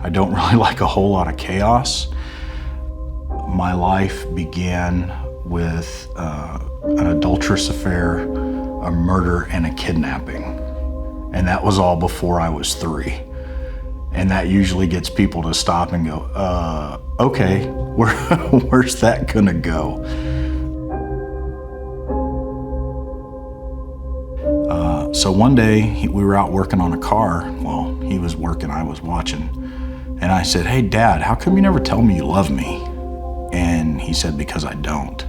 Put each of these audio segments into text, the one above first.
I don't really like a whole lot of chaos. My life began with an adulterous affair, a murder, and a kidnapping. And that was all before I was 3. And that usually gets people to stop and go, okay, where's that gonna go? So one day we were out working on a car. Well, he was working, I was watching. And I said, hey, Dad, how come you never tell me you love me? And he said, because I don't.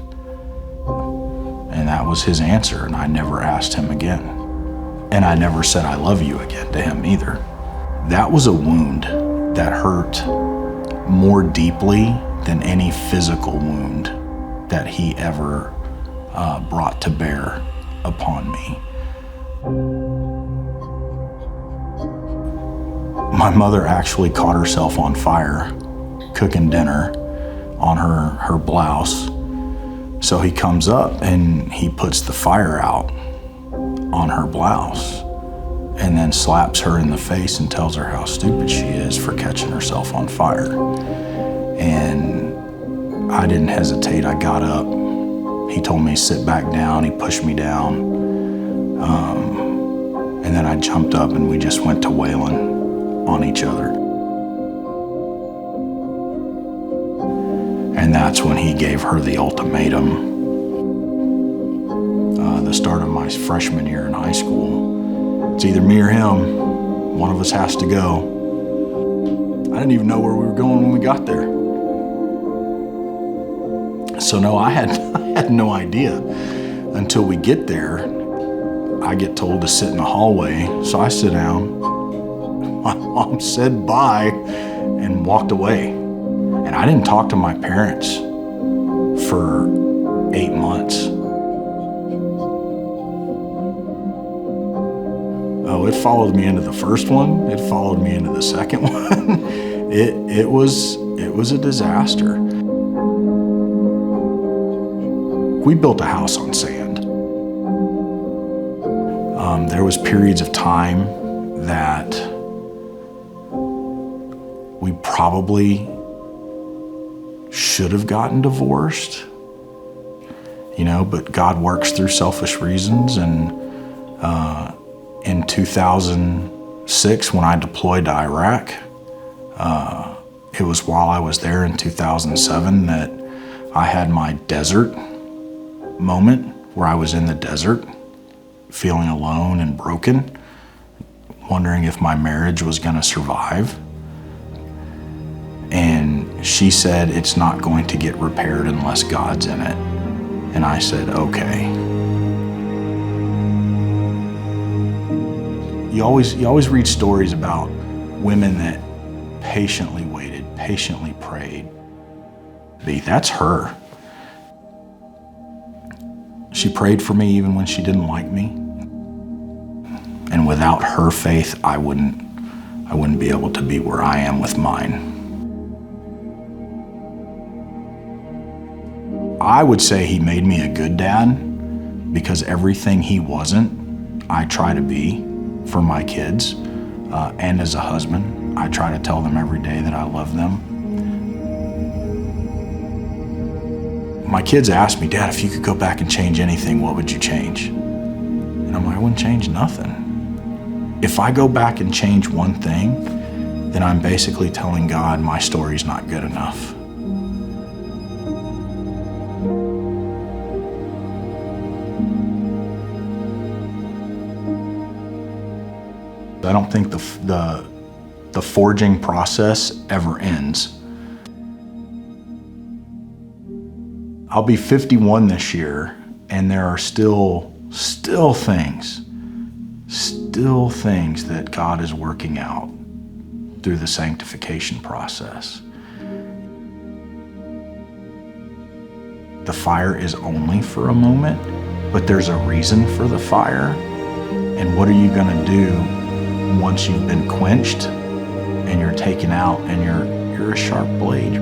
And that was his answer, and I never asked him again. And I never said I love you again to him either. That was a wound that hurt more deeply than any physical wound that he ever brought to bear upon me. My mother actually caught herself on fire cooking dinner on her blouse. So he comes up and he puts the fire out on her blouse and then slaps her in the face and tells her how stupid she is for catching herself on fire. And I didn't hesitate. I got up. He told me to sit back down. He pushed me down. And then I jumped up and we just went to wailing on each other. And that's when he gave her the ultimatum. The start of my freshman year in high school. It's either me or him. One of us has to go. I didn't even know where we were going when we got there. So no, I had no idea until we get there. I get told to sit in the hallway, so I sit down. My mom said bye and walked away. And I didn't talk to my parents for 8 months. Oh, it followed me into the first one. It followed me into the second one. It was a disaster. We built a house on sand. There was periods of time that we probably should have gotten divorced, but God works through selfish reasons. And in 2006, when I deployed to Iraq, it was while I was there in 2007 that I had my desert moment where I was in the desert, feeling alone and broken, wondering if my marriage was gonna survive. And she said, it's not going to get repaired unless God's in it. And I said, okay. You always read stories about women that patiently waited, patiently prayed. That's her. She prayed for me even when she didn't like me. And without her faith, I wouldn't be able to be where I am with mine. I would say he made me a good dad because everything he wasn't, I try to be for my kids. And as a husband, I try to tell them every day that I love them. My kids ask me, Dad, if you could go back and change anything, what would you change? And I'm like, I wouldn't change nothing. If I go back and change one thing, then I'm basically telling God my story's not good enough. I don't think the forging process ever ends. I'll be 51 this year, and there are still things that God is working out through the sanctification process. The fire is only for a moment, but there's a reason for the fire. And what are you gonna do once you've been quenched and you're taken out and you're a sharp blade?